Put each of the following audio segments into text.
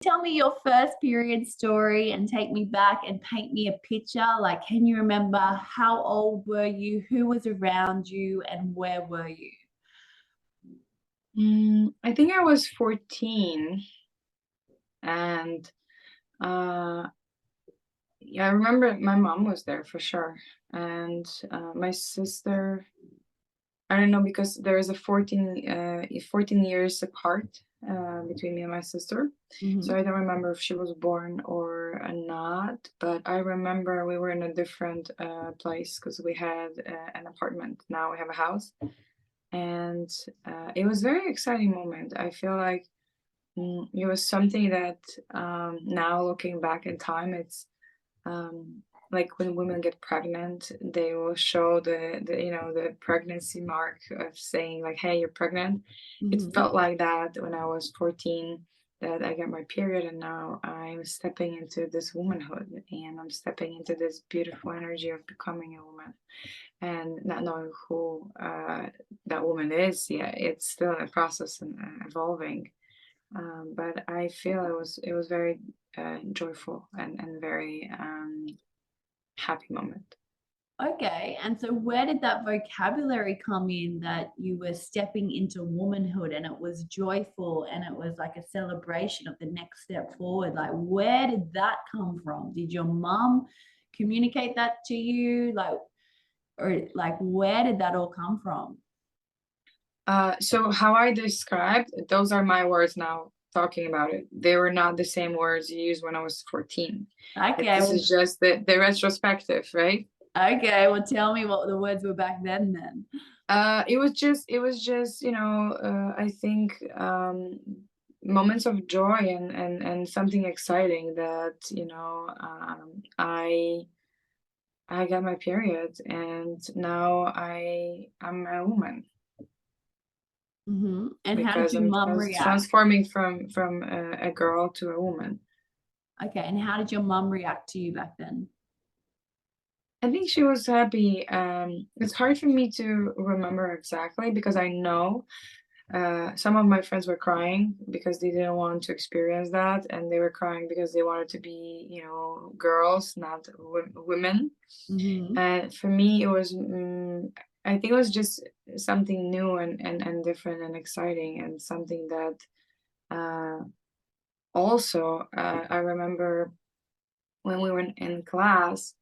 Tell me your first period story and take me back and paint me a picture. Like, can you remember how old were you, who was around you, and where were you? I think I was 14, and uh, yeah, I remember my mom was there for sure, and my sister. I don't know because there is a 14 years apart between me and my sister, so Mhm. I don't remember if she was born or not. But I remember we were in a different place because we had an apartment. Now we have a house, and it was a very exciting moment. I feel like it was something that now looking back in time, it's um, like when women get pregnant, they will show the pregnancy mark of saying like, "Hey, you're pregnant." It Mhm. felt like that when I was 14, that I got my period, and now I'm stepping into this womanhood, and I'm stepping into this beautiful energy of becoming a woman, and not knowing who that woman is. Yeah, it's still in a process and evolving, but I feel it was very joyful and very happy moment. Okay. And so, where did that vocabulary come in that you were stepping into womanhood and it was joyful and it was like a celebration of the next step forward? Like, where did that come from? Did your mom communicate that to you? Like, or like, where did that all come from? So how I described, those are my words now talking about it. They were not the same words used when I was 14. Okay. This is just the retrospective, right? Okay, well, tell me what the words were back then. It was just, I think moments of joy and something exciting that, I got my period, and now I'm a woman And how did because your I'm mum react? transforming from a girl to a woman. Okay, and how did your mum react to you back then? I think she was happy. It's hard for me to remember exactly because I know some of my friends were crying because they didn't want to experience that, and they were crying because they wanted to be, girls, not women. Hmm. And for me, it was, I think it was just something new and different and exciting, and something that uh, also I remember when we were in class,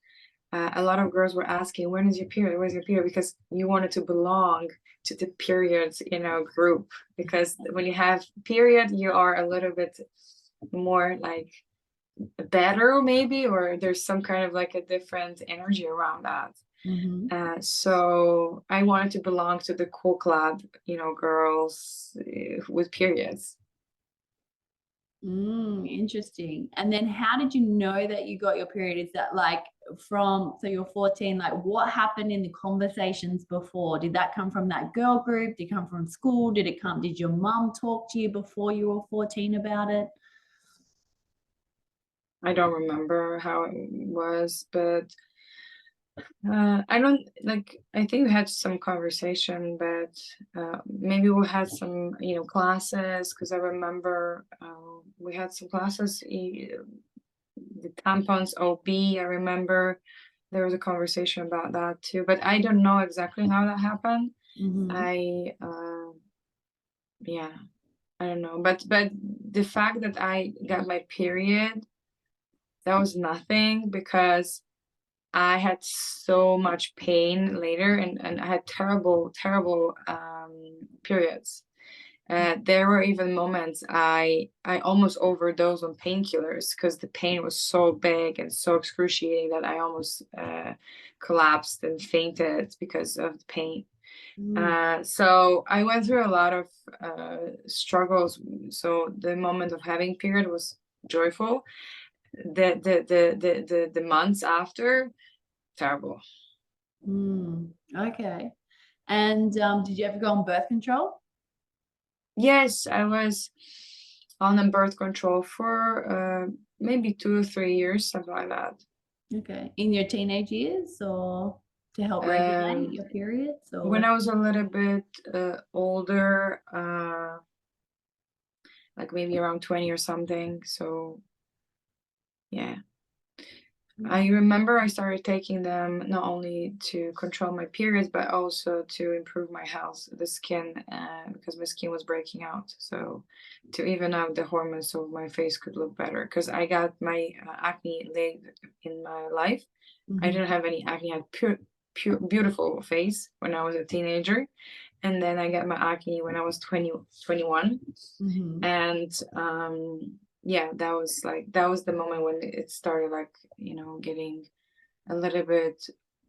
a lot of girls were asking, "When is your period? Where's your period?" Because you wanted to belong to the periods, group. Because when you have period, you are a little bit more like better, maybe, or there's some kind of like a different energy around that. Hmm. So I wanted to belong to the cool club, girls with periods. Interesting. And then how did you know that you got your period? Is that like so you're 14, like what happened in the conversations before? Did that come from that girl group? Did it come from school? Did your mum talk to you before you were 14 about it? I don't remember how it was, but I don't like. I think we had some conversation, but maybe we had some, classes. Because I remember we had some classes. The tampons OB. I remember there was a conversation about that too, but I don't know exactly how that happened. Hmm. I yeah, I don't know, but the fact that I got my period, that was nothing because I had so much pain later, and I had terrible, terrible periods. There were even moments I almost overdosed on painkillers because the pain was so big and so excruciating that I almost collapsed and fainted because of the pain. So I went through a lot of struggles. So the moment of having period was joyful. The months after, terrible. Okay. And did you ever go on birth control? Yes, I was on a birth control for maybe 2 or 3 years, something like that. Okay. In your teenage years or to help regulate Um, your periods when or? I was a little bit older, like maybe around 20 or something. So yeah. I remember I started taking them not only to control my periods, but also to improve my health, the skin, because my skin was breaking out. So to even out the hormones so my face could look better. Because I got my acne late in my life. I Mhm. didn't have any acne. I had pure, beautiful face when I was a teenager. And then I got my acne when I was 21. Mhm. And yeah, that was the moment when it started, like, getting a little bit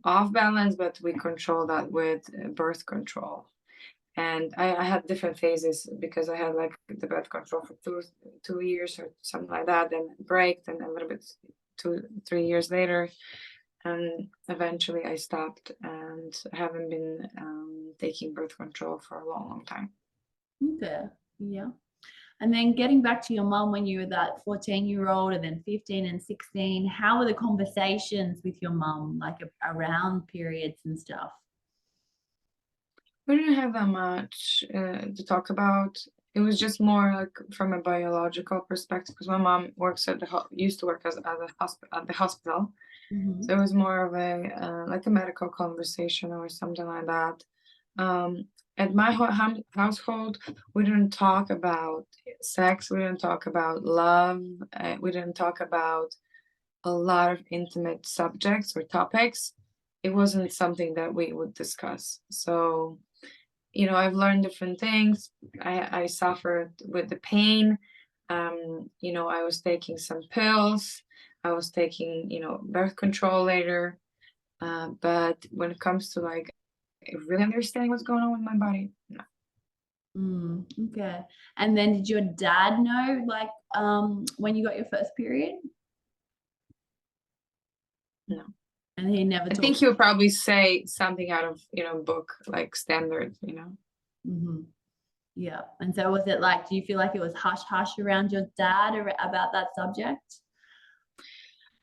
off balance, but we control that with birth control. And I had different phases because I had like the birth control for 2 years or something like that, then break, then a little bit 2-3 years later, and eventually I stopped and haven't been taking birth control for a long time. Okay. Yeah. And then getting back to your mom when you were that 14-year-old and then 15 and 16, how were the conversations with your mom, like around periods and stuff? We didn't have that much to talk about. It was just more like from a biological perspective, because my mom works at used to work at the hospital. Mhm. So it was more of a like a medical conversation or something like that. Um, at my household, we didn't talk about sex. We didn't talk about love. We didn't talk about a lot of intimate subjects or topics. It wasn't something that we would discuss. So, I've learned different things. I suffered with the pain. I was taking some pills. I was taking, birth control later. But when it comes to like really understanding what's going on with my body, no, Okay. And then did your dad know, like, when you got your first period? no. And he never I think talked. he would probably say something out of, book like standard. Mhm. Yeah. And so was it like, do you feel like it was hush hush around your dad about that subject?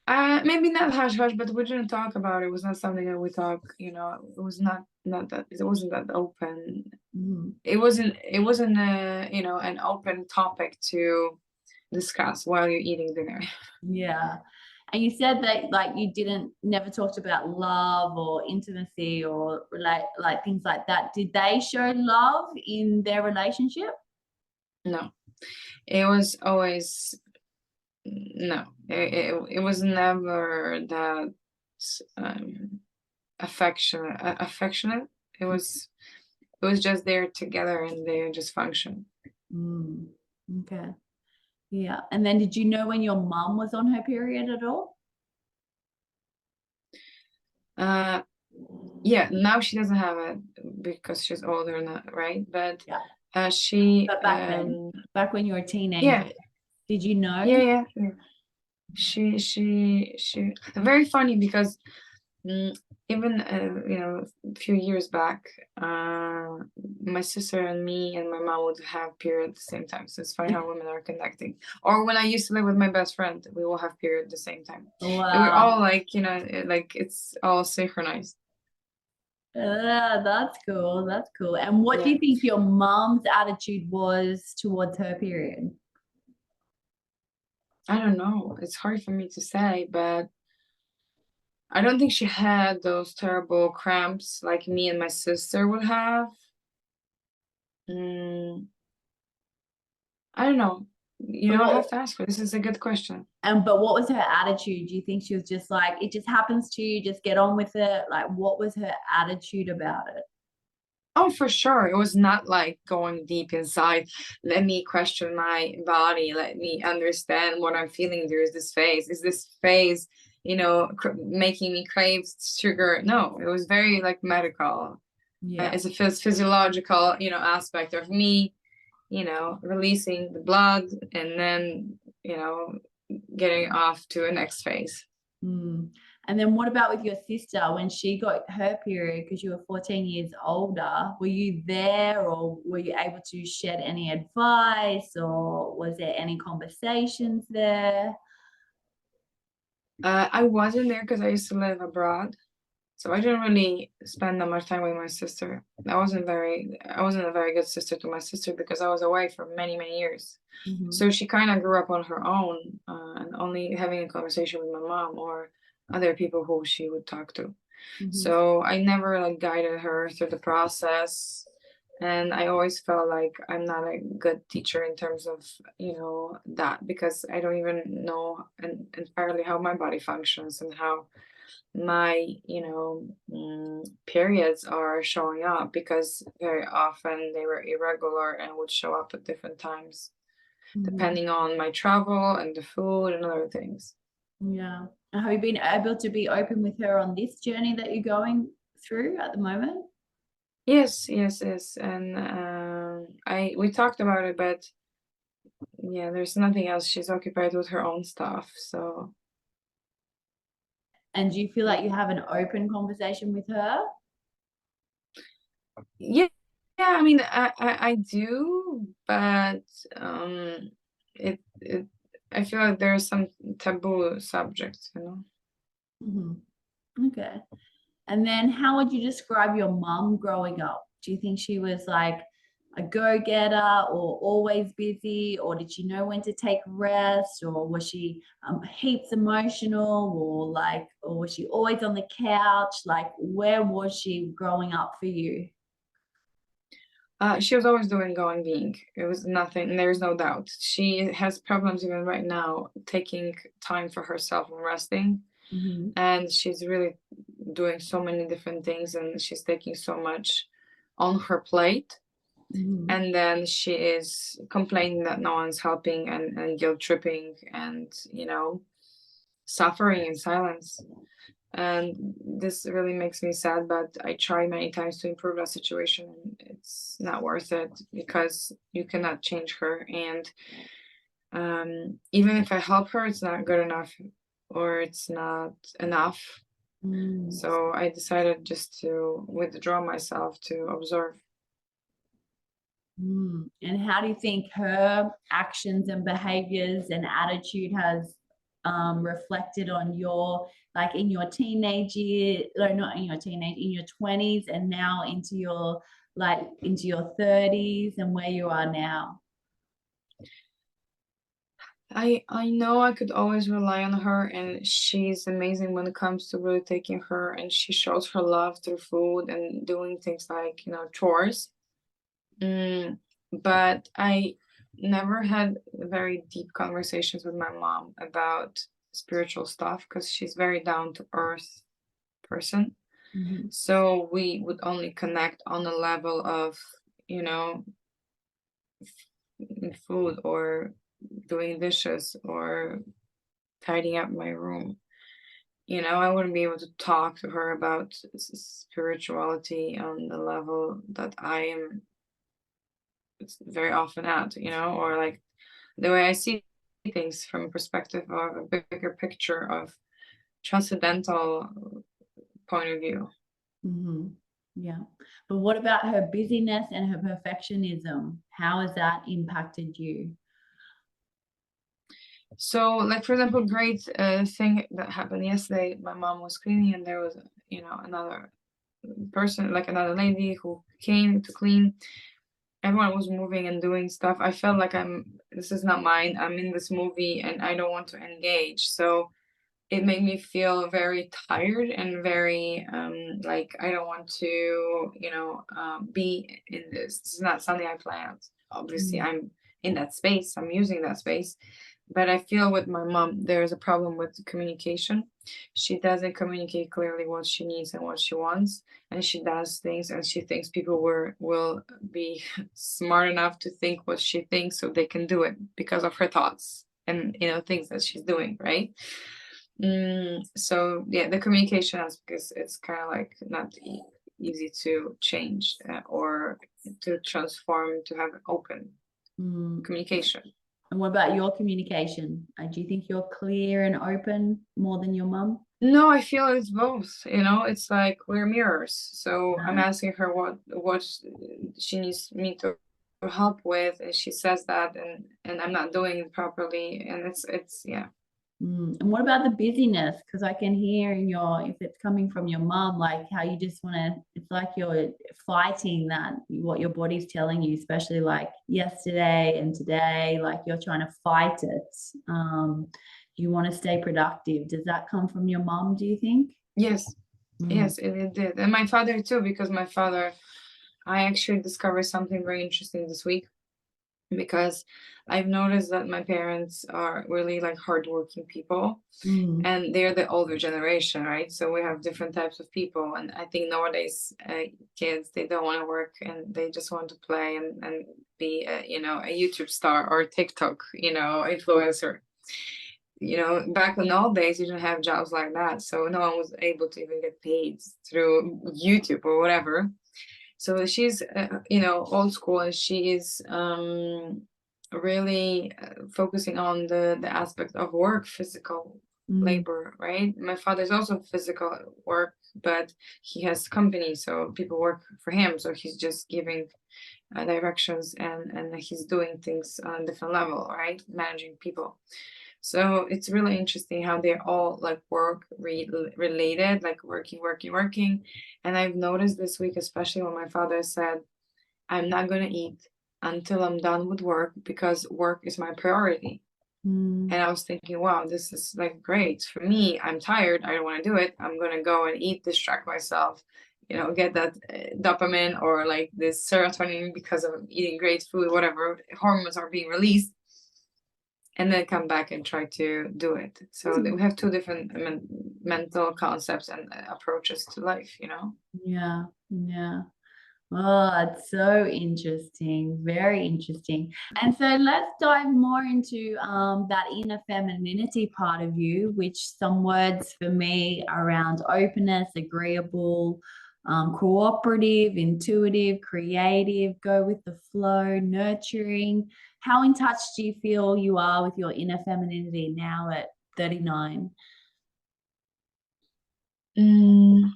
Maybe not hush hush, but we didn't talk about it. It was not something that we talk. It was not that it wasn't that open. Mhm. It wasn't an open topic to discuss while you're eating dinner. Yeah. And you said that like you didn't never talked about love or intimacy or like things like that. Did they show love in their relationship? No, it was always no. It was never that um, affectionate. It was just they're together and they just function. Mm, okay. Yeah. And then did you know when your mum was on her period at all? Uh, yeah. Now she doesn't have it because she's older now, right? But Yeah. she But back then, back when you were a teenager, yeah, did you know? yeah. She very funny because mm, even a few years back, my sister and me and my mom would have period at the same time. So it's funny how women are connecting. Or when I used to live with my best friend, we will have period at the same time. And we're Wow. all like, like it's all synchronized. That's cool. That's cool. And what do Yeah. you think your mom's attitude was towards her period? I don't know. It's hard for me to say, but I don't think she had those terrible cramps like me and my sister would have. Mm, I don't know. But I have what to ask her. This is a good question. but what was her attitude? Do you think she was just like, it just happens to you, just get on with it? Like, what was her attitude about it? Oh, for sure. It was not like going deep inside. Let me question my body. Let me understand what I'm feeling. There's this phase. Is this phase, making me crave sugar? No, it was very like medical. Yeah. It's a physiological, aspect of me, releasing the blood and then, getting off to a next phase. Mm. And then what about with your sister when she got her period because you were 14 years older? Were you there or were you able to shed any advice or was there any conversations there? I wasn't there because I used to live abroad. So I didn't really spend that much time with my sister. I wasn't a very good sister to my sister because I was away for many, many years. Mm-hmm. So she kind of grew up on her own, and only having a conversation with my mom or other people who she would talk to. Mm-hmm. So I never like guided her through the process. And I always felt like I'm not a good teacher in terms of, that, because I don't even know entirely how my body functions and how my, periods are showing up, because very often they were irregular and would show up at different times, Mm-hmm. depending on my travel and the food and other things. Yeah. Have you been able to be open with her on this journey that you're going through at the moment? Yes, yes, yes. And I we talked about it, but yeah, there's nothing else. She's occupied with her own stuff. So And do you feel like yeah. you have an open conversation with her? Yeah, yeah, I mean, I do, but it I feel like there are some taboo subjects, you know. Mm-hmm. Okay. And then how would you describe your mum growing up? Do you think she was like a go-getter or always busy, or did she know when to take rest, or was she heaps emotional, or was she always on the couch? Like, where was she growing up for you? She was always doing going being. It was nothing, there's no doubt. She has problems even right now taking time for herself and resting. Mm-hmm. And she's really doing so many different things, and she's taking so much on her plate. Mm-hmm. And then she is complaining that no one's helping, and guilt tripping, and suffering in silence. And this really makes me sad, but I try many times to improve that situation, and it's not worth it because you cannot change her. And even if I help her, it's not good enough, or it's not enough. Mm. So I decided just to withdraw myself to observe. Mm. And how do you think her actions and behaviors and attitude has reflected on your, like in your teenage year, or not in your teenage, in your 20s and now into your, like into your 30s and where you are now? I know I could always rely on her, and she's amazing when it comes to really taking her, and she shows her love through food and doing things like, chores. Mm, but I never had very deep conversations with my mom about spiritual stuff because she's very down to earth person. Mhm. So we would only connect on the level of, you know, food or doing dishes or tidying up my room. I wouldn't be able to talk to her about spirituality on the level that I am very often at, or like the way I see things from a perspective of a bigger picture of transcendental point of view. Mhm. Yeah. But what about her busyness and her perfectionism? How has that impacted you? So, like for example, great thing that happened yesterday. My mom was cleaning, and there was, another person, like another lady, who came to clean. Everyone was moving and doing stuff. I felt like this is not mine. I'm in this movie, and I don't want to engage. So it made me feel very tired and very like I don't want to, be in this. This is not something I planned. Obviously, Mm. I'm in that space. I'm using that space, but I feel with my mom there is a problem with communication. She doesn't communicate clearly what she needs and what she wants, and she does things, and she thinks people will be smart enough to think what she thinks so they can do it because of her thoughts and things that she's doing, right? So yeah, the communication aspect is it's kind of like not easy to change, or to transform to have open Mm. communication. And what about your communication? Do you think you're clear and open more than your mum? No, I feel it's both. It's like we're mirrors. So I'm No. asking her what she needs me to help with, and she says that, and I'm not doing it properly, and it's yeah. And what about the busyness? Because I can hear in your, if it's coming from your mom, like how you just want to, it's like you're fighting that, what your body's telling you, especially like yesterday and today, like you're trying to fight it. You want to stay productive. Does that come from your mom, do you think? Yes, Mm, yes, it did. And my father too, because my father, I actually discovered something very interesting this week, because I've noticed that my parents are really like hardworking people, mm, and they're the older generation, right? So we have different types of people, and I think nowadays kids, they don't want to work and they just want to play and be a, you know, a YouTube star or TikTok, you know, influencer. You know, back in old days, you didn't have jobs like that, so no one was able to even get paid through YouTube or whatever. So she's, you know, old school, and she is really focusing on the aspect of work, physical mm, labor, right? My father's also physical work, but he has company, so people work for him. So he's just giving directions, and he's doing things on a different level, right? Managing people. So it's really interesting how they're all like related, like working, working, working. And I've noticed this week, especially when my father said, I'm not going to eat until I'm done with work because work is my priority. mm. And I was thinking, wow, this is like great. For me, I'm tired. I don't want to do it. I'm going to go and eat, distract myself, you know, get that dopamine or like this serotonin because of eating great food, whatever hormones are being released, and then come back and try to do it. So we have two different mental concepts and approaches to life, you know? Yeah, yeah. Oh, it's so interesting, very interesting. And so let's dive more into that inner femininity part of you, which some words for me around openness, agreeable, cooperative, intuitive, creative, go with the flow, nurturing. How in touch do you feel you are with your inner femininity now at 39? Mm,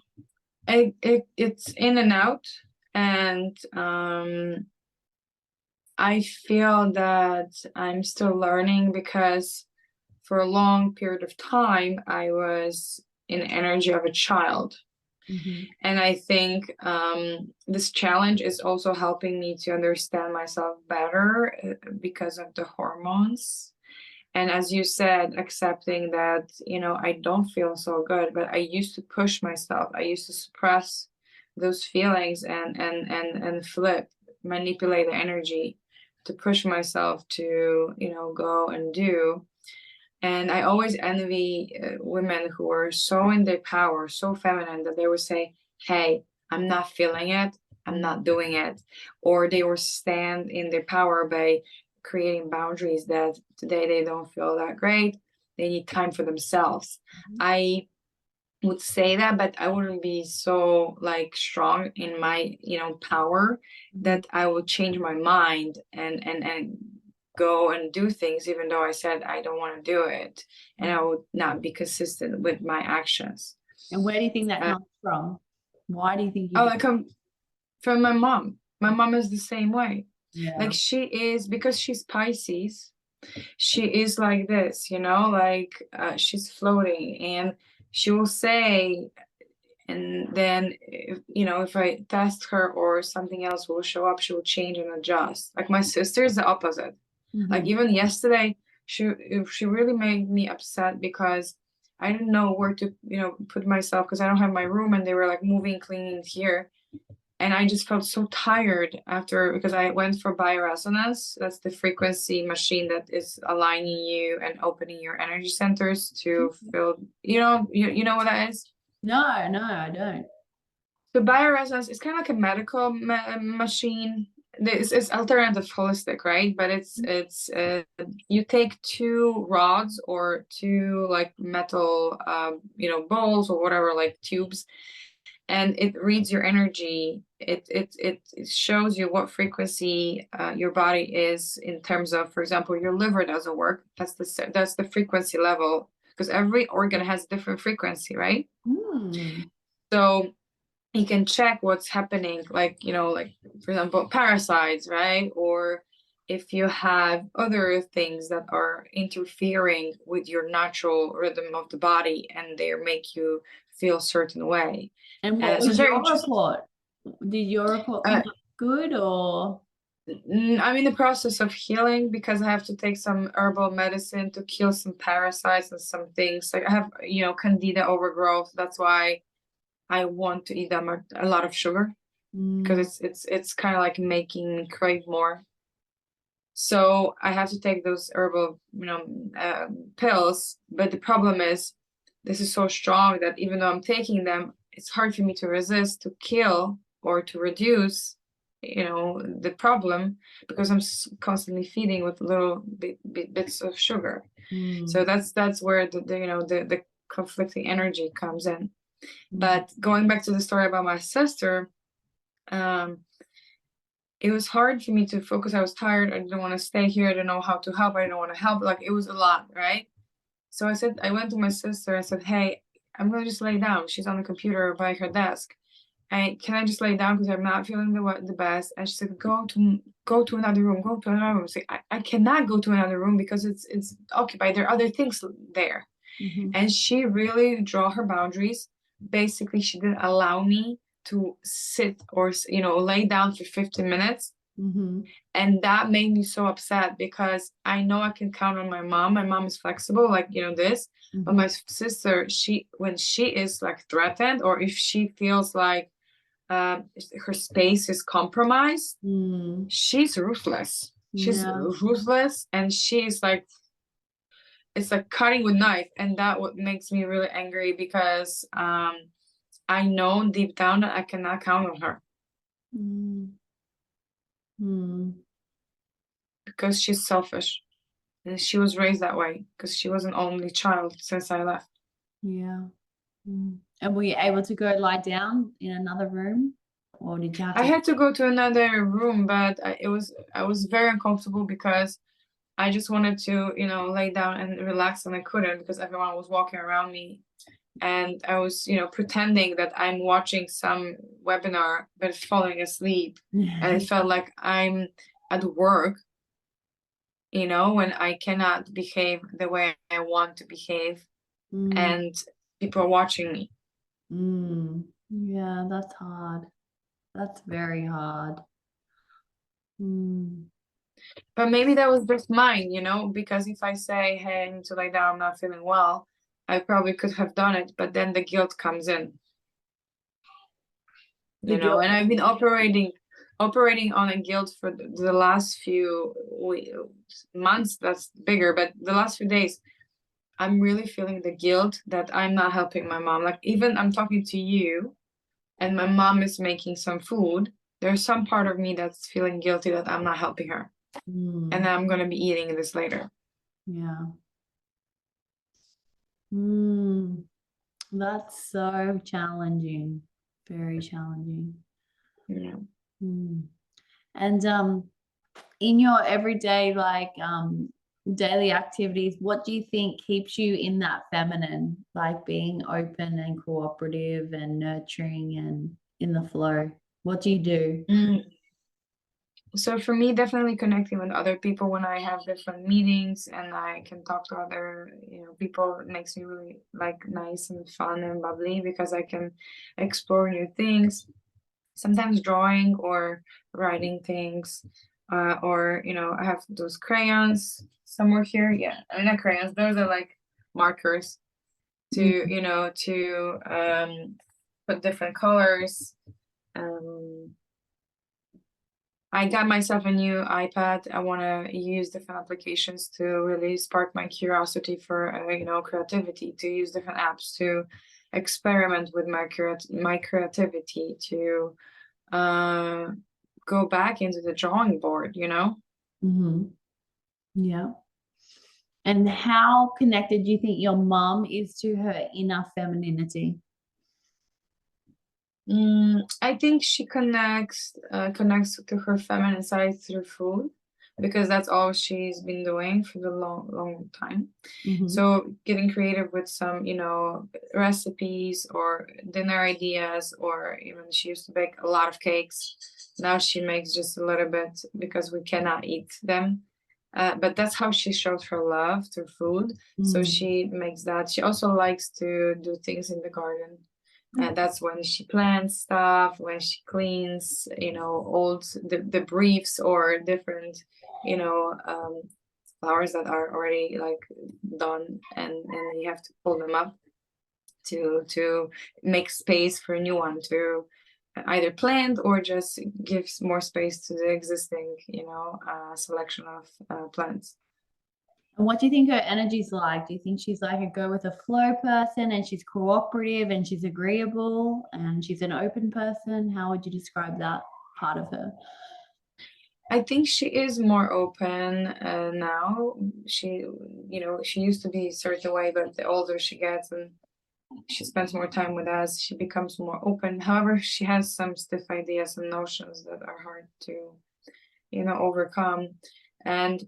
it's in and out. And I feel that I'm still learning, because for a long period of time, I was in energy of a child. Mm-hmm. And I think this challenge is also helping me to understand myself better because of the hormones. And as you said, accepting that, you know, I don't feel so good, but I used to push myself. I used to suppress those feelings and flip, manipulate the energy to push myself to, you know, go and do. And I always envy women who are so in their power, so feminine, that they would say, hey, I'm not feeling it, I'm not doing it. Or they will stand in their power by creating boundaries that today they don't feel that great. They need time for themselves. I would say that, but I wouldn't be so like strong in my, you know, power that I would change my mind and go and do things even though I said I don't want to do it, and I would not be consistent with my actions. And where do you think that Uh, comes from? Why do you think you oh, do? I come from my mom. My mom is the same way. Yeah. Like she is, because she's Pisces, she is like this, you know, like she's floating, and she will say, and then if, you know, if I test her or something else will show up, she will change and adjust. Like my sister is the opposite. Like Mhm. even yesterday, she really made me upset because I didn't know where to, you know, put myself, because I don't have my room, and they were like moving, cleaning here. And I just felt so tired after, because I went for bioresonance. That's the frequency machine that is aligning you and opening your energy centers to feel, you know what that is? No, no, I don't. So bioresonance is kind of like a medical machine. It's alternative holistic, right? But it's you take two rods or two like metal you know, bowls or whatever, like tubes, and it reads your energy. It shows you what frequency your body is in terms of, for example, your liver doesn't work. That's the frequency level, because every organ has different frequency, right? Hmm. So you can check what's happening, like, you know, like for example, parasites, right? Or if you have other things that are interfering with your natural rhythm of the body and they make you feel a certain way. And what So it's was very your interesting. report? Did your report come Uh, up good or? I'm in the process of healing because I have to take some herbal medicine to kill some parasites and some things. Like I have, candida overgrowth. That's why I want to eat a lot of sugar because it's kind of like making me crave more. So I have to take those herbal, pills. But the problem is, this is so strong that even though I'm taking them, it's hard for me to resist, to kill, or to reduce, the problem because I'm constantly feeding with little bits of sugar. So that's where the conflicting energy comes in. But going back to the story about my sister, it was hard for me to focus. I was tired. I didn't want to stay here. I didn't know how to help. I didn't want to help. Like it was a lot, right? So I went to my sister. I said, "Hey, I'm gonna just lay down." She's on the computer by her desk. Can I just lay down because I'm not feeling the best? And she said, "Go to another room. Go to another room." I said, I cannot go to another room because it's occupied. There are other things there. And she really draw her boundaries. Basically, she didn't allow me to sit or lay down for 15 minutes. And that made me so upset because I know I can count on my mom. My mom is flexible, like this. But my sister, when she is like threatened or if she feels like her space is compromised, she's ruthless. She's ruthless, and she's like, it's like cutting with knife, and that what makes me really angry because I know deep down that I cannot count on her because she's selfish, and she was raised that way because she was an only child since I left. Yeah. And were you able to go lie down in another room, or did you have I to? had to go to another room, but I was very uncomfortable because I just wanted to lay down and relax, and I couldn't because everyone was walking around me. And I was, pretending that I'm watching some webinar, but falling asleep. And it felt like I'm at work, when I cannot behave the way I want to behave, and people are watching me. Yeah, that's hard. That's very hard. But maybe that was just mine, because if I say, hey, I need to lay down, I'm not feeling well, I probably could have done it, but then the guilt comes in. And I've been operating on a guilt for the last few months. That's bigger, but the last few days I'm really feeling the guilt that I'm not helping my mom. Like even I'm talking to you and my mom is making some food, there's some part of me that's feeling guilty that I'm not helping her, and I'm gonna be eating this later. Yeah. That's so challenging. Very challenging. Yeah. And in your everyday daily activities, what do you think keeps you in that feminine, like being open and cooperative and nurturing and in the flow? What do you do? So for me, definitely connecting with other people when I have different meetings and I can talk to other, people, it makes me really like nice and fun and bubbly because I can explore new things. Sometimes drawing or writing things, or I have those crayons somewhere here. Yeah, I mean not crayons; those are like markers to put different colors. I got myself a new iPad. I want to use different applications to really spark my curiosity for, creativity, to use different apps to experiment with my creativity, to go back into the drawing board, Yeah. And how connected do you think your mom is to her inner femininity? I think she connects to her feminine side through food, because that's all she's been doing for the long time. Mhm. So getting creative with some, recipes or dinner ideas, or even she used to bake a lot of cakes. Now she makes just a little bit because we cannot eat them. But that's how she shows her love through food. So Mm. she makes that. She also likes to do things in the garden. And that's when she plants stuff, when she cleans, old the briefs or different, flowers that are already like done, and you have to pull them up to make space for a new one to either plant or just gives more space to the existing, selection of plants. And what do you think her energy's like? Do you think she's like a go with the flow person and she's cooperative and she's agreeable and she's an open person? How would you describe that part of her? I think she is more open now. She, she used to be a certain way, but the older she gets and she spends more time with us, she becomes more open. However, she has some stiff ideas and notions that are hard to, overcome. And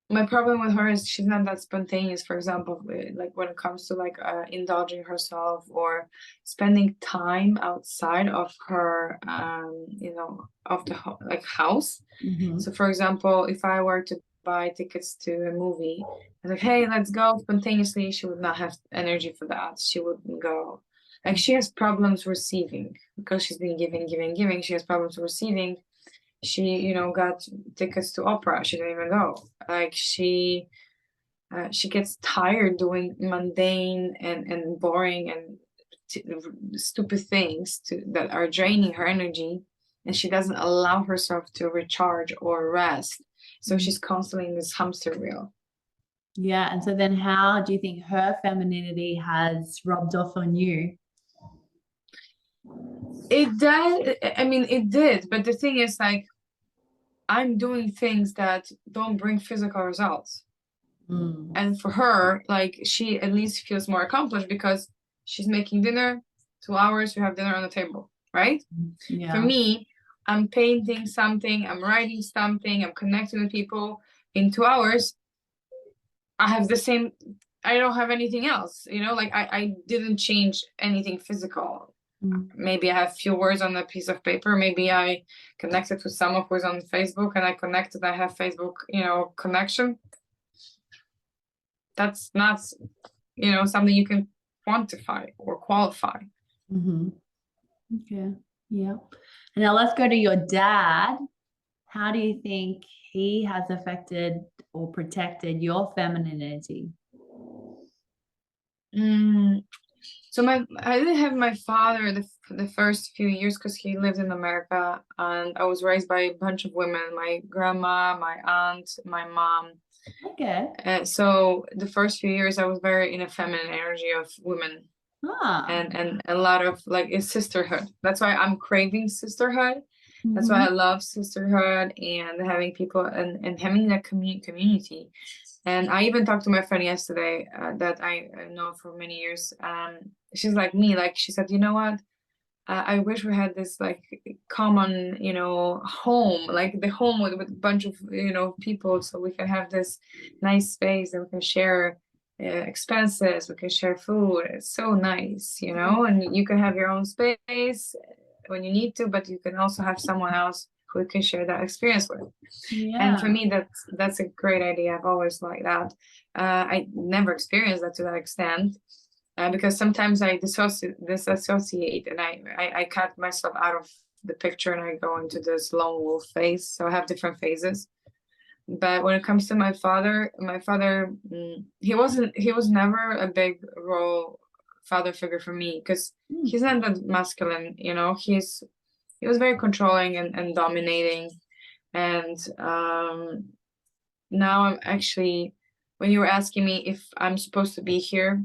my problem with her is she's not that spontaneous. For example, like when it comes to like indulging herself or spending time outside of her of the like house. Mhm. So for example, if I were to buy tickets to a movie and like, hey, let's go spontaneously, she would not have energy for that. She wouldn't go. Like she has problems receiving because she's been giving. She has problems receiving. She, got tickets to opera. She didn't even go. Like she gets tired doing mundane and boring and stupid things that are draining her energy, and she doesn't allow herself to recharge or rest. So she's constantly in this hamster wheel. Yeah. And so then how do you think her femininity has rubbed off on you? It does. I mean, it did. But the thing is, like, I'm doing things that don't bring physical results. Mm. And for her, like, she at least feels more accomplished because she's making dinner, 2 hours, we have dinner on the table, right? Yeah. For me, I'm painting something, I'm writing something, I'm connecting with people. In 2 hours, I have the same, I don't have anything else, like I didn't change anything physical. Mm. Maybe I have few words on a piece of paper. Maybe I connected with someone who's on Facebook and I have Facebook, connection. That's not, something you can quantify or qualify. Mm-hmm. Okay. Yeah. And now let's go to your dad. How do you think he has affected or protected your femininity? So I didn't have my father the first few years because he lived in America, and I was raised by a bunch of women, my grandma, my aunt, my mom. Okay. So the first few years I was very in a feminine energy of women. And a lot of like a sisterhood. That's why I'm craving sisterhood. That's why I love sisterhood and having people and having that community. And I even talked to my friend yesterday that I know for many years. She's like me, like she said, you know what? I wish we had this like common, home, like the home with a bunch of, people, so we can have this nice space and we can share expenses, we can share food. It's so nice, and you can have your own space when you need to, but you can also have someone else who you can share that experience with. And for me, that's a great idea. I've always liked that. I never experienced that to that extent. Because sometimes I disassociate and I cut myself out of the picture and I go into this lone wolf phase. So I have different phases. But when it comes to my father, he was never a big role father figure for me because he's not that masculine, he was very controlling and dominating. And now I'm actually, when you were asking me if I'm supposed to be here,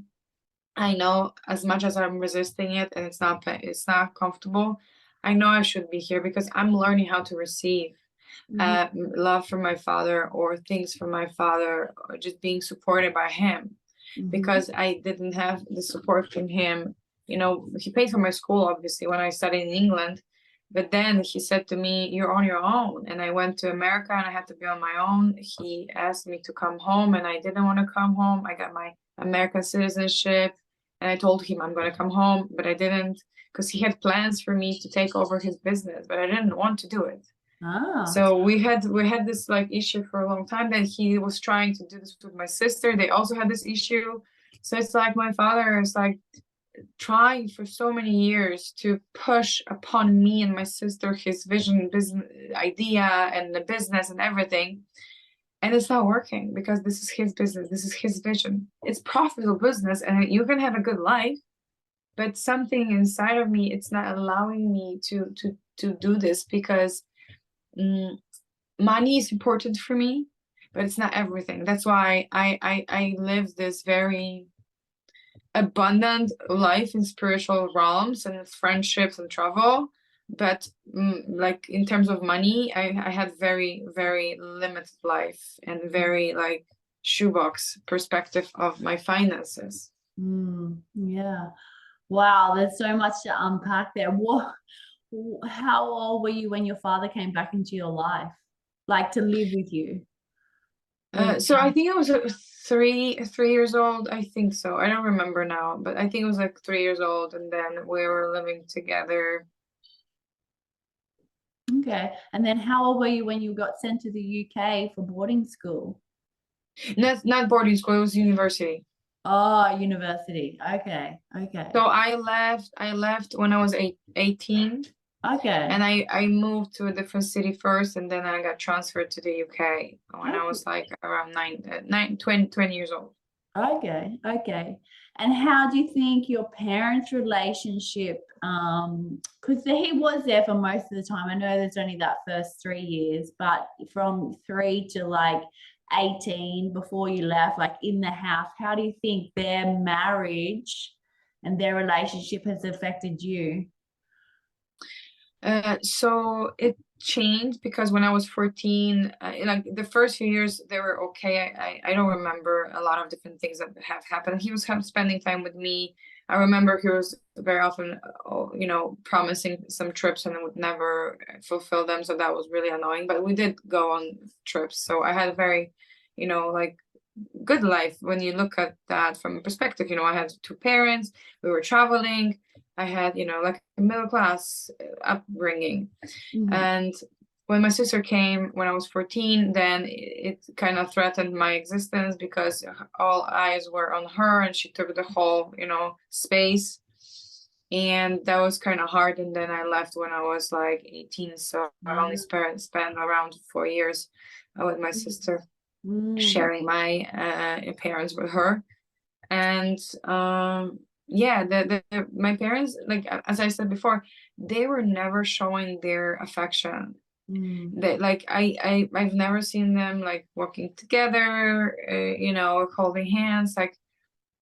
I know as much as I'm resisting it and it's not comfortable, I know I should be here because I'm learning how to receive love from my father or things from my father or just being supported by him because I didn't have the support from him. He paid for my school, obviously, when I studied in England, But then he said to me, "You're on your own." And I went to America and I had to be on my own. He asked me to come home and I didn't want to come home. I got my American citizenship and I told him I'm going to come home, but I didn't, because he had plans for me to take over his business, but I didn't want to do it. So we had this like issue for a long time. Then he was trying to do this with my sister. They also had this issue. So it's like my father is like trying for so many years to push upon me and my sister his vision, business idea, and the business and everything. And it's not working because this is his business, this is his vision. It's profitable business and you can have a good life, but something inside of me, it's not allowing me to do this because money is important for me, but it's not everything. That's why I live this very abundant life in spiritual realms and friendships and travel, but like in terms of money, I had very, very limited life and very like shoebox perspective of my finances. Yeah. Wow, there's so much to unpack there. How old were you when your father came back into your life, like to live with you? So I think I was 3 years old. I think so. I don't remember now, but I think it was like 3 years old, and then we were living together. Okay. And then how old were you when you got sent to the UK for boarding school? Not boarding school, it was university. Oh, university. Okay. Okay. So I left when I was 18, Okay. and I moved to a different city first, and then I got transferred to the UK when I was like around 20 years old. Okay. Okay. And how do you think your parents' relationship, because he was there for most of the time. I know there's only that first 3 years, but from 3 to like 18 before you left, like in the house, how do you think their marriage and their relationship has affected you? So it changed because when I was 14, like the first few years, they were okay. I don't remember a lot of different things that have happened. He was spending time with me. I remember he was very often, promising some trips and would never fulfill them. So that was really annoying. But we did go on trips. So I had a very, like good life when you look at that from a perspective. I had two parents, we were traveling. I had, like a middle class upbringing. And when my sister came when I was 14, then it kind of threatened my existence because all eyes were on her and she took the whole, space. And that was kind of hard. And then I left when I was like 18. So I only spent around 4 years with my sister, sharing my parents with her. And yeah, my parents, like as I said before, they were never showing their affection. They like I've never seen them like walking together, holding hands. Like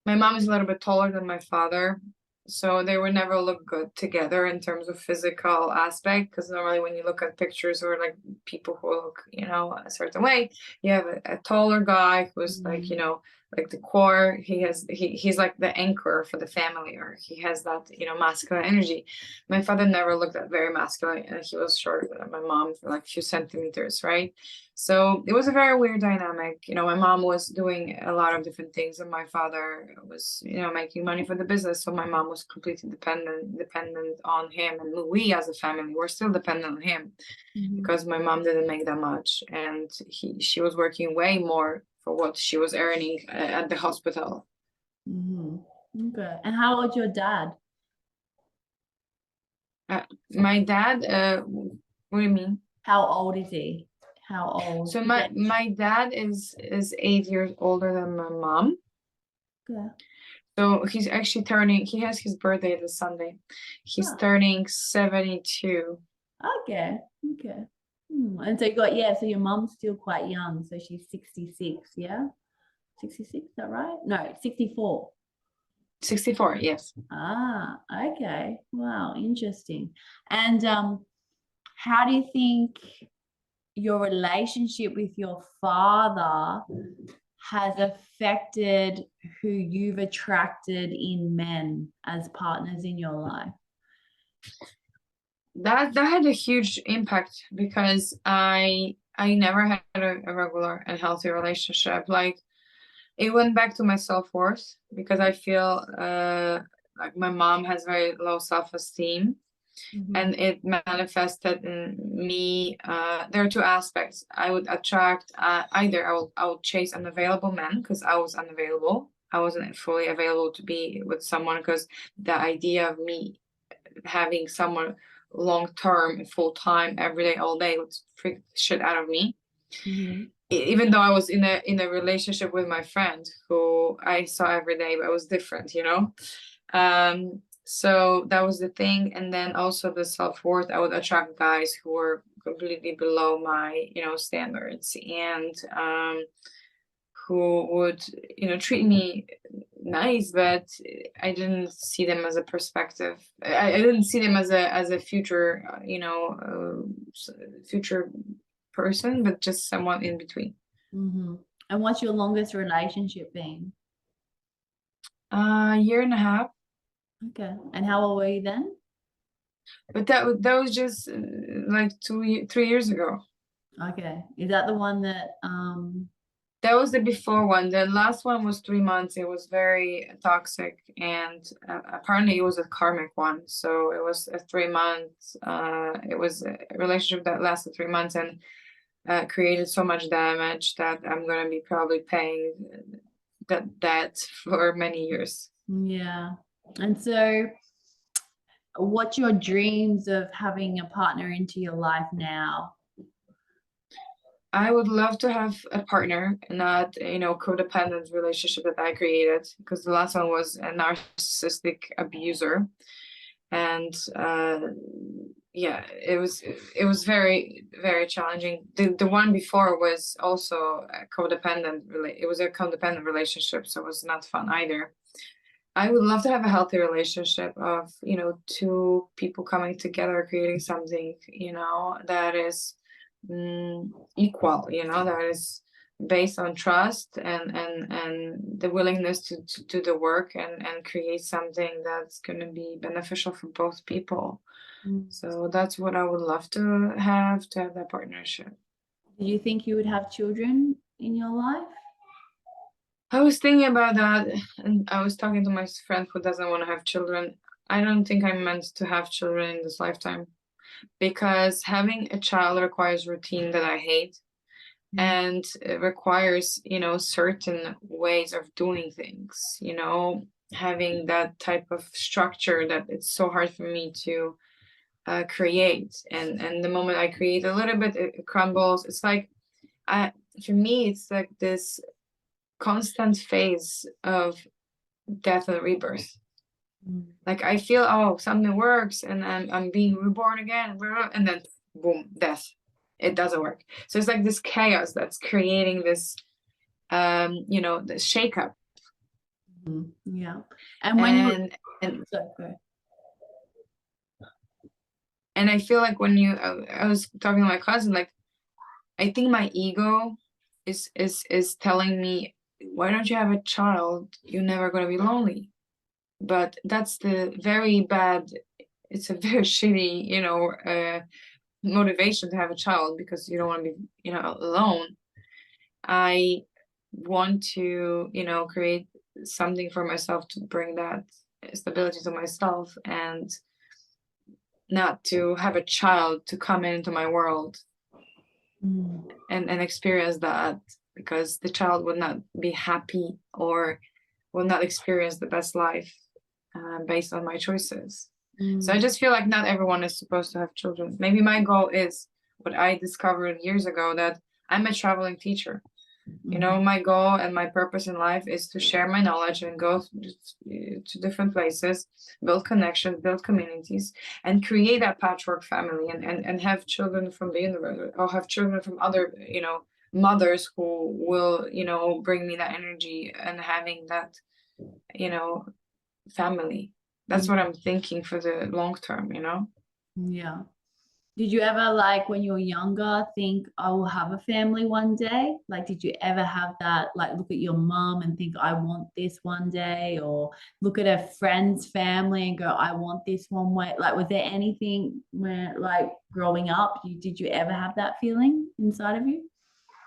my mom is a little bit taller than my father, so they would never look good together in terms of physical aspect. Because normally when you look at pictures or like people who look, a certain way, you have a taller guy who's like, like the core. He's like the anchor for the family, or he has that, masculine energy. My father never looked that very masculine, and he was shorter than my mom for like a few centimeters, right? So it was a very weird dynamic. My mom was doing a lot of different things, and my father was, making money for the business. So my mom was completely dependent on him, and we as a family were still dependent on him because my mom didn't make that much, and she was working way more for what she was earning at the hospital. Okay. And how old your dad? My dad, what do you mean? How old is he? How old? So my dad is 8 years older than my mom. Yeah. So he's actually he has his birthday this Sunday. He's turning 72. Okay. Okay. And so so your mom's still quite young. So she's 66, yeah? 66, is that right? No, 64. 64, yes. Okay. Wow, interesting. And how do you think your relationship with your father has affected who you've attracted in men as partners in your life? that had a huge impact because I never had a regular and healthy relationship. Like it went back to my self-worth because I feel like my mom has very low self-esteem, Mhm. and it manifested in me. There are two aspects. I would attract either I would chase unavailable men because I was unavailable. I wasn't fully available to be with someone because the idea of me having someone long term, full time, every day, all day would freak the shit out of me. Mhm. Even though I was in a relationship with my friend who I saw every day, but it was different, you know. So that was the thing, and then also the self-worth. I would attract guys who were completely below my, standards, and who would, treat me nice, but I didn't see them as a perspective. I didn't see them as a future, future person, but just someone in between. Mhm. And what's your longest relationship been? Year and a half. Okay. And how old were you then? But that was just like 3 years ago. Okay. Is that the one that That was the before one. The last one was 3 months. It was very toxic, and apparently it was a karmic one. So it was a 3 months. It was a relationship that lasted 3 months and created so much damage that I'm gonna be probably paying that debt for many years. yeah. And so what's your dreams of having a partner into your life now? I would love to have a partner, not codependent relationship that I created, because the last one was a narcissistic abuser, and yeah, it was very very challenging. The one before was also a codependent. It was a codependent relationship, so it was not fun either. I would love to have a healthy relationship of two people coming together, creating something that is equal, that is based on trust and the willingness to do the work and create something that's going to be beneficial for both people. Mm. So that's what I would love to have that partnership. Do you think you would have children in your life? I was thinking about that, and I was talking to my friend who doesn't want to have children. I don't think I'm meant to have children in this lifetime because having a child requires routine that I hate, Mm. and it requires, certain ways of doing things, having that type of structure that it's so hard for me to create. And the moment I create a little bit, it crumbles. It's like, I, for me, it's like this constant phase of death and rebirth. Mm. Like I feel, oh, something works, and I'm being reborn again, and then boom, death. It doesn't work. So it's like this chaos that's creating this, the shakeup. Mhm. Yeah. And when you And and so good. and I feel like when I was talking to my cousin, like I think my ego is telling me, why don't you have a child? You're never gonna be lonely. But that's the very bad. It's a very shitty, motivation to have a child because you don't want to be, alone. I want to, create something for myself to bring that stability to myself, and not to have a child to come into my world Mm. and experience that, because the child would not be happy or will not experience the best life based on my choices. So I Mm. just feel like not everyone is supposed to have children. Maybe my goal is what I discovered years ago, that I'm a traveling teacher. Mhm. My goal and my purpose in life is to share my knowledge and go to different places, build connections, build communities, and create that patchwork family, and have children from the universe, or have children from other, mothers who will, bring me that energy, and having that, you know, family. That's Mm. what I'm thinking for the long term. Yeah. Did you ever, like, when you were younger, think, I will have a family one day? Like, did you ever have that, like, look at your mom and think, I want this one day? Or look at a friend's family and go, I want this one way? Like, was there anything where, like, growing up, did you ever have that feeling inside of you?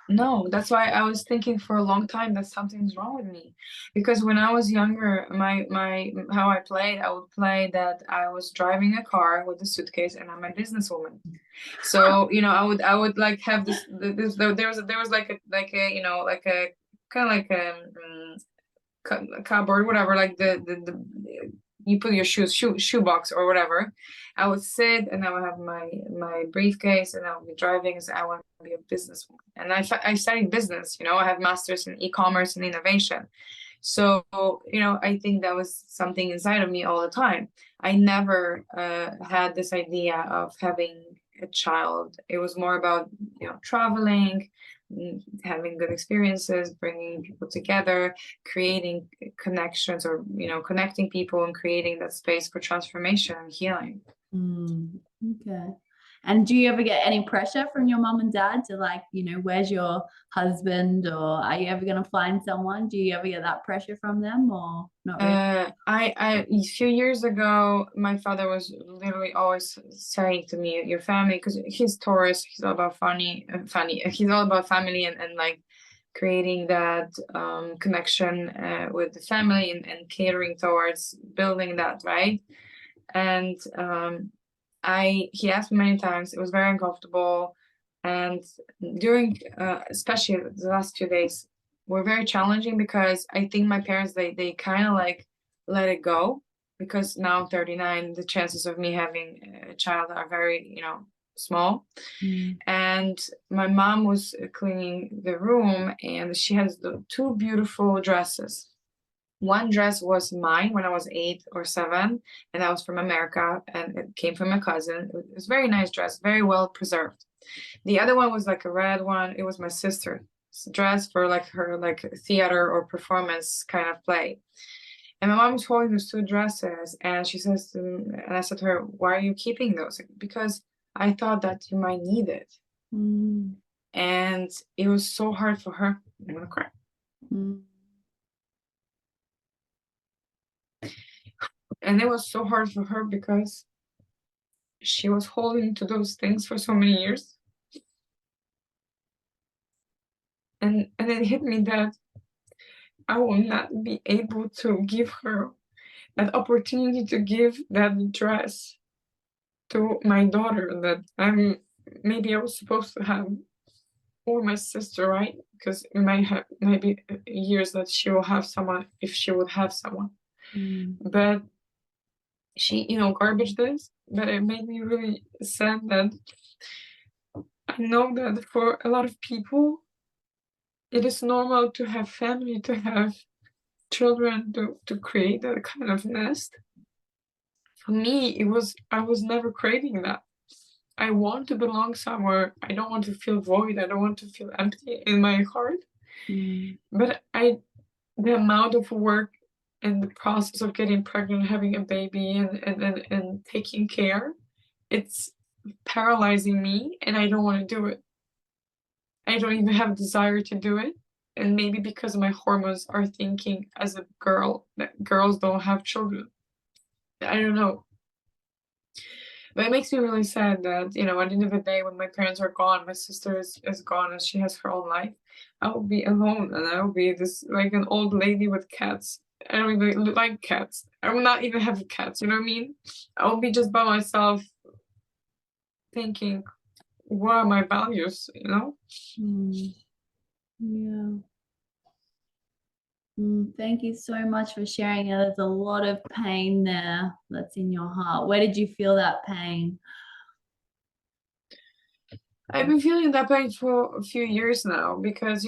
No, that's why I was thinking for a long time that something's wrong with me. Because when I was younger, my how I played, I would play that I was driving a car with a suitcase and I'm a businesswoman. So, I would like have there was like a, like a kind of like a cupboard, whatever, like the you put your shoebox or whatever. I would sit and I would have my briefcase and I would be driving. So I want to be a businesswoman. And I studied business. I have masters in e-commerce and innovation. So, I think that was something inside of me all the time. I never had this idea of having a child. It was more about, traveling, having good experiences, bringing people together, creating connections, or, connecting people and creating that space for transformation and healing. Okay. And do you ever get any pressure from your mom and dad to, like, where's your husband, or are you ever going to find someone? Do you ever get that pressure from them, or not really? A few years ago, my father was literally always saying to me, "Your family," because he's Taurus, he's all about funny. He's all about family and like creating that connection with the family and catering towards building that, right? And he asked me many times. It was very uncomfortable, and during especially the last few days were very challenging because I think my parents they kind of like let it go, because now I'm 39. The chances of me having a child are very, small. And my mom was cleaning the room and she has the two beautiful dresses. One dress was mine when I was 8 or 7, and that was from America, and it came from a cousin. It was a very nice dress, very well preserved. The other one was like a red one. It was my sister's dress for like her like theater or performance kind of play. And my mom was holding those two dresses, and she says to me, and I said to her, "Why are you keeping those?" Because I thought that you might need it. Mm. And it was so hard for her. I'm gonna cry. Mm. And it was so hard for her because she was holding to those things for so many years. And it hit me that I will not be able to give her that opportunity to give that dress to my daughter that maybe I was supposed to have, or my sister, right? Because it might have maybe years that she will have someone if she would have someone. Mm. But she, garbage this. But it made me really sad that I know that for a lot of people, it is normal to have family, to have children, to create that kind of nest. For me, I was never craving that. I want to belong somewhere. I don't want to feel void. I don't want to feel empty in my heart. Mm. But the amount of work and the process of getting pregnant, having a baby, and taking care, it's paralyzing me, and I don't want to do it. I don't even have a desire to do it. And maybe because my hormones are thinking as a girl that girls don't have children. I don't know. But it makes me really sad that, at the end of the day, when my parents are gone, my sister is gone and she has her own life. I will be alone and I will be this like an old lady with cats. I don't even like cats. I will not even have cats, you know what I mean? I will be just by myself thinking, what are my values, Mm. Yeah. Thank you so much for sharing it. There's a lot of pain there that's in your heart. Where did you feel that pain? I've been feeling that pain for a few years now because,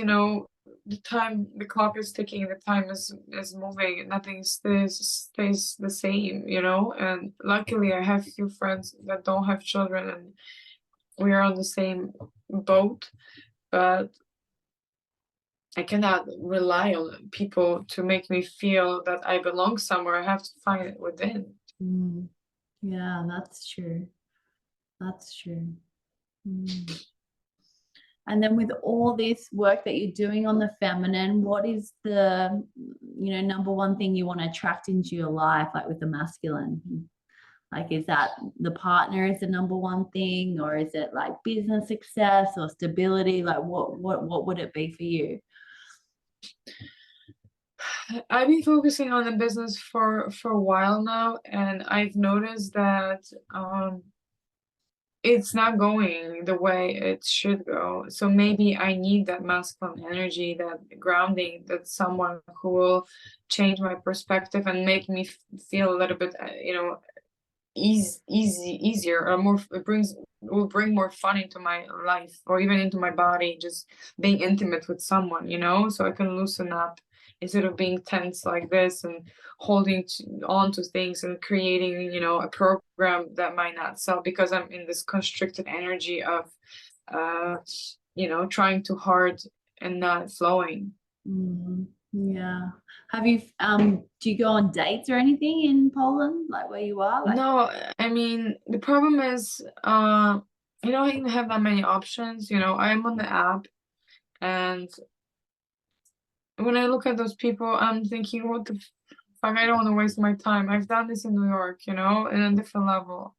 the clock is ticking, the time is moving, nothing stays the same, and luckily I have few friends that don't have children and we are on the same boat, but I cannot rely on people to make me feel that I belong somewhere. I have to find it within. Yeah, that's true. That's true. Mm. And then with all this work that you're doing on the feminine, what is the, number one thing you want to attract into your life, like with the masculine? Like, is that the partner is the number one thing, or is it like business success or stability? Like, what would it be for you? I've been focusing on the business for a while now, and I've noticed that it's not going the way it should go. So maybe I need that masculine energy, that grounding, that someone who will change my perspective and make me feel a little bit, easier, or more. It will bring more fun into my life, or even into my body. Just being intimate with someone, so I can loosen up instead of being tense like this and holding on to things and creating, a program that might not sell because I'm in this constricted energy of, uh, trying too hard and not flowing. Mm, yeah. Have you do you go on dates or anything in Poland, like where you are? Like, No, I mean, the problem is, I don't even have that many options. I'm on the app, and when I look at those people, I'm thinking, what the fuck? I don't want to waste my time. I've done this in New York, in a different level.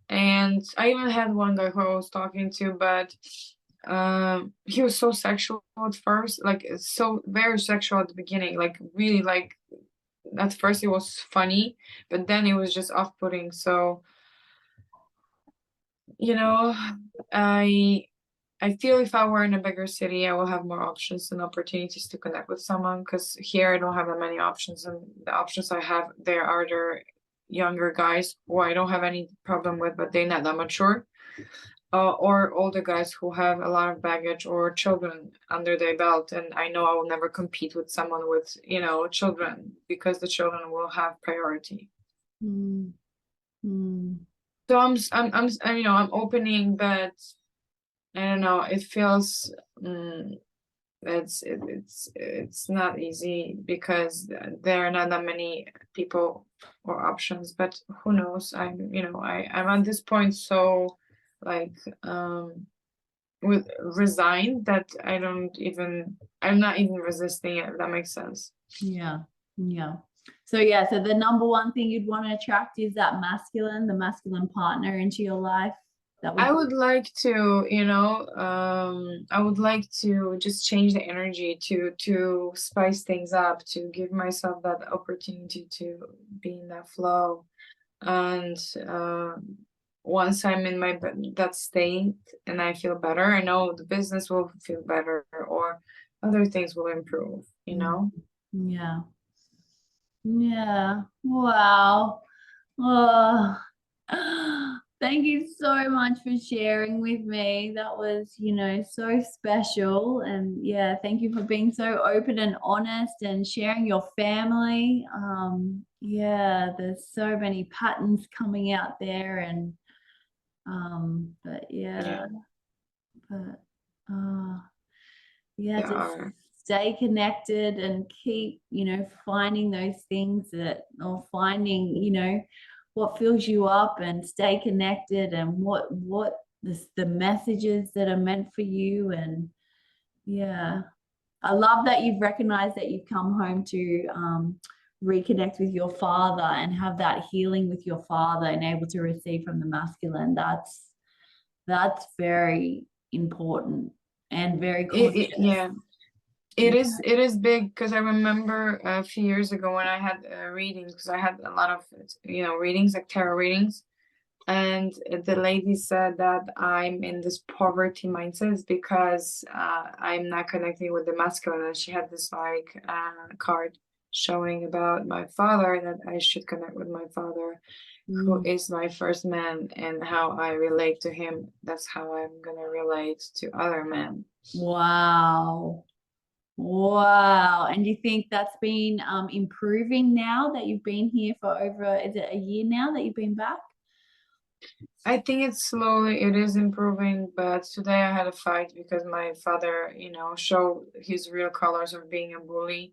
And I even had one guy who I was talking to, but he was so sexual at first, like so very sexual at the beginning, like really like at first it was funny, but then it was just off-putting. So, you know, I I feel if I were in a bigger city, I will have more options and opportunities to connect with someone. Because here I don't have that many options, and the options I have there are the younger guys who I don't have any problem with, but they're not that mature, or older guys who have a lot of baggage or children under their belt, and I know I will never compete with someone with children because the children will have priority. mm, mm, So I'm opening, but I don't know. It feels. It's not easy because there are not that many people or options, but who knows. I'm at this point so like with resigned that I'm not even resisting it, if that makes sense. yeah, yeah. So yeah, so the number one thing you'd want to attract is that the masculine partner into your life. That would I be, would like to, I would like to just change the energy to spice things up, to give myself that opportunity to be in that flow. And once I'm in that state and I feel better, I know the business will feel better, or other things will improve. yeah, yeah. Wow. Oh, thank you so much for sharing with me. That was, so special. And yeah, thank you for being so open and honest and sharing your family. Yeah, there's so many patterns coming out there, and but yeah, Yeah, but uh yeah, there just are. stay connected and keep, finding those things that, or finding, what fills you up, and stay connected, and what the messages that are meant for you. And yeah, I love that you've recognized that you've come home to reconnect with your father and have that healing with your father and able to receive from the masculine. That's very important and very conscious. Yeah. It is big because I remember a few years ago when I had readings, because I had a lot of readings, like tarot readings, and the lady said that I'm in this poverty mindset because I'm not connecting with the masculine, and she had this like card showing about my father, that I should connect with my father, who Mm. is my first man, and how I relate to him. That's how I'm gonna relate to other men. Wow. Wow. And you think that's been improving now that you've been here for over, is it a year now that you've been back? I think it is improving, but today I had a fight because my father, showed his real colors of being a bully,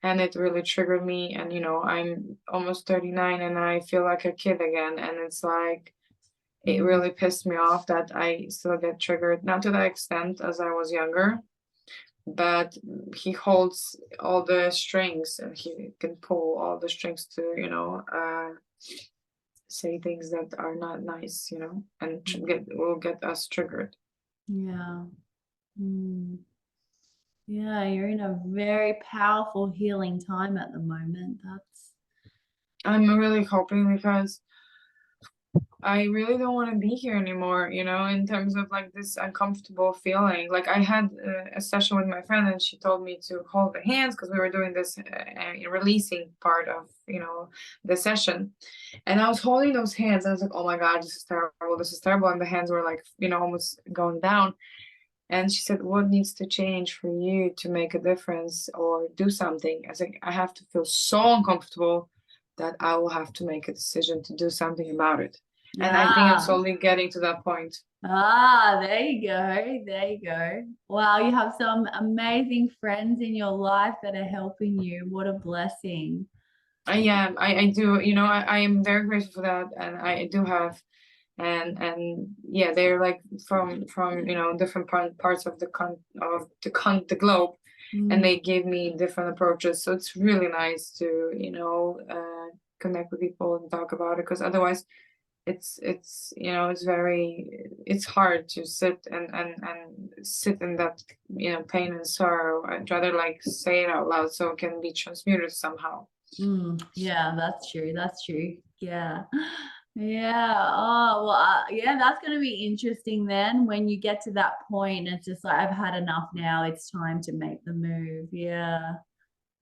and it really triggered me. And I'm almost 39 and I feel like a kid again. And it's like, it really pissed me off that I still get triggered, not to that extent as I was younger, but he holds all the strings and he can pull all the strings to, say things that are not nice, and will get us triggered. Yeah. Mm. Yeah, you're in a very powerful healing time at the moment. That's I'm really hoping because I really don't want to be here anymore, in terms of like this uncomfortable feeling. Like I had a session with my friend and she told me to hold the hands because we were doing this releasing part of, the session. And I was holding those hands and I was like, oh my God, this is terrible. This is terrible. And the hands were like, almost going down. And she said, what needs to change for you to make a difference or do something? I was like, I have to feel so uncomfortable that I will have to make a decision to do something about it. And I think I'm yeah. slowly getting to that point. There you go. There you go. Wow, you have some amazing friends in your life that are helping you. What a blessing. I do, I am very grateful for that. And I do have, and yeah, they're like from, different parts of the globe. And they gave me different approaches. So it's really nice to, connect with people and talk about it because otherwise it's hard to sit and sit in that pain and sorrow. I'd rather like say it out loud so it can be transmuted somehow. Yeah, that's true. That's true. Yeah. Yeah. Oh, well, yeah, that's going to be interesting then when you get to that point. It's just like, I've had enough now. It's time to make the move. Yeah.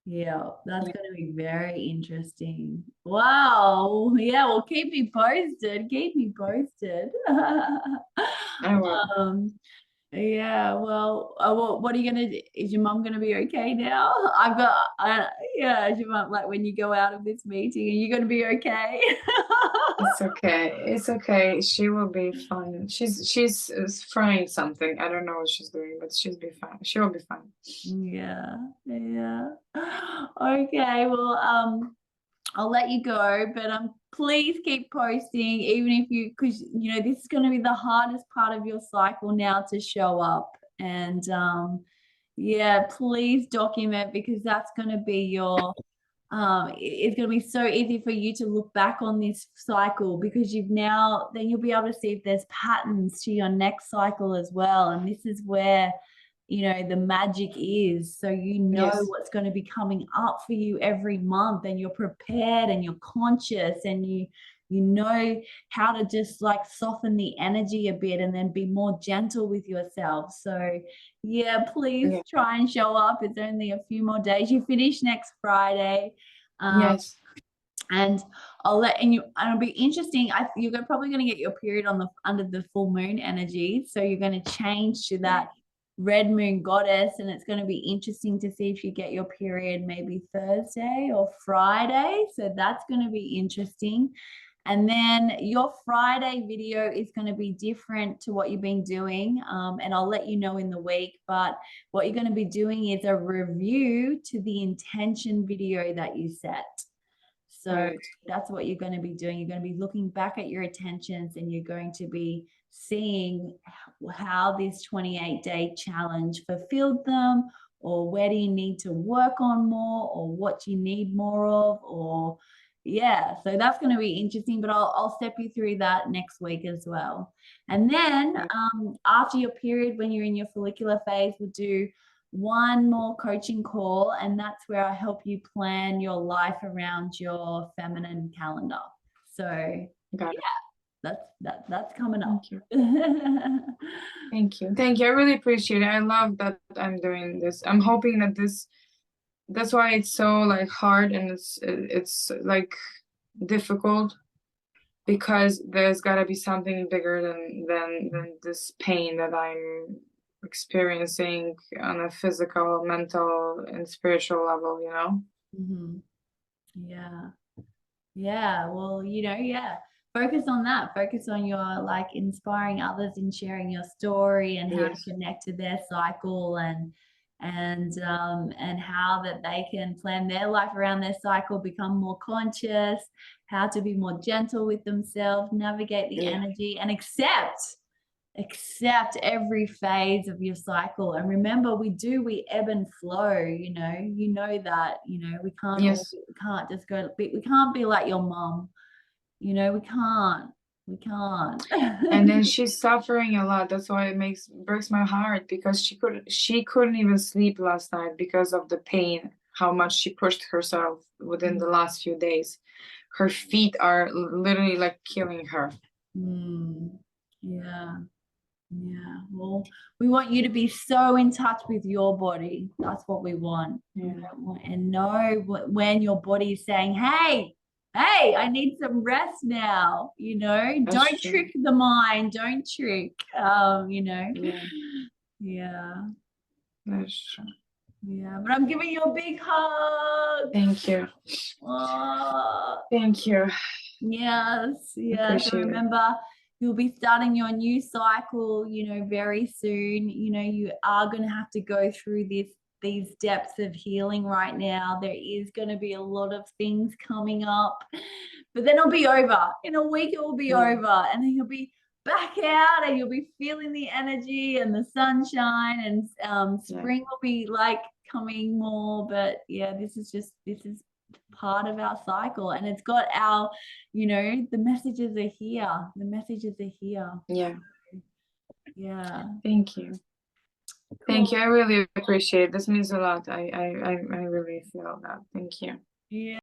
Yeah. That's Yeah, going to be very interesting. Wow. Yeah. Well, keep me posted. Keep me posted. I will. Um, yeah, well, what are you gonna do? Is your mom gonna be okay now? Yeah, is your mom like when you go out of this meeting, are you gonna be okay? It's okay. It's okay. She will be fine. She's frying something. I don't know what she's doing, but she'll be fine. She will be fine. Yeah, yeah. Okay, well, I'll let you go, but please keep posting, even if because this is going to be the hardest part of your cycle now to show up, and yeah, please document because that's going to be your it's going to be so easy for you to look back on this cycle because then you'll be able to see if there's patterns to your next cycle as well. And this is where, the magic is. So Yes. what's going to be coming up for you every month and you're prepared and you're conscious and you know how to just like soften the energy a bit and then be more gentle with yourself. So yeah, please Yeah. try and show up. It's only a few more days. You finish next Friday. Yes. And it'll be interesting. You're probably going to get your period under the full moon energy. So you're going to change to that red moon goddess. And it's going to be interesting to see if you get your period maybe Thursday or Friday. So that's going to be interesting. And then your Friday video is going to be different to what you've been doing. And I'll let you know in the week. But what you're going to be doing is a review to the intention video that you set. So Right. that's what you're going to be doing. You're going to be looking back at your attentions and you're going to be seeing how this 28-day challenge fulfilled them, or where do you need to work on more, or what do you need more of, or yeah. So that's going to be interesting, but I'll step you through that next week as well. And then Right. after your period, when you're in your follicular phase, we'll do one more coaching call, and that's where I help you plan your life around your feminine calendar. So Got it. that's coming up. Thank you. Thank you. Thank you. I really appreciate it. I love that I'm doing this. I'm hoping that that's why it's so like hard and it's like difficult because there's got to be something bigger than this pain that I'm experiencing on a physical, mental, and spiritual level, Mhm. Yeah. Yeah. Well, yeah. Focus on that. Focus on your like inspiring others and sharing your story and how to Yes. connect to their cycle and how that they can plan their life around their cycle, become more conscious, how to be more gentle with themselves, navigate the Yeah. energy, and accept every phase of your cycle. And remember, we ebb and flow, you know that, we can't Yes. we can't just go, we can't be like your mom, we can't. And then she's suffering a lot. That's why it breaks my heart, because she couldn't even sleep last night because of the pain, how much she pushed herself within the last few days. Her feet are literally like killing her. Yeah. Yeah. Well, we want you to be so in touch with your body. That's what we want. Yeah. And know when your body is saying, hey, I need some rest now. That's Don't true. trick the mind. Don't trick. Yeah, Yeah. that's true. Yeah. But I'm giving you a big hug. Thank you. Oh. Thank you. Yes. Appreciate it. Remember, you'll be starting your new cycle, very soon. You are going to have to go through these depths of healing right now. There is going to be a lot of things coming up, but then it'll be over. In a week, it will be over, and then you'll be back out, and you'll be feeling the energy and the sunshine, and spring will be like coming more. But yeah, this is part of our cycle, and it's got our, the messages are here. Yeah. Thank you. Thank you. I really appreciate it. This means a lot. I really feel that. Thank you. Yeah.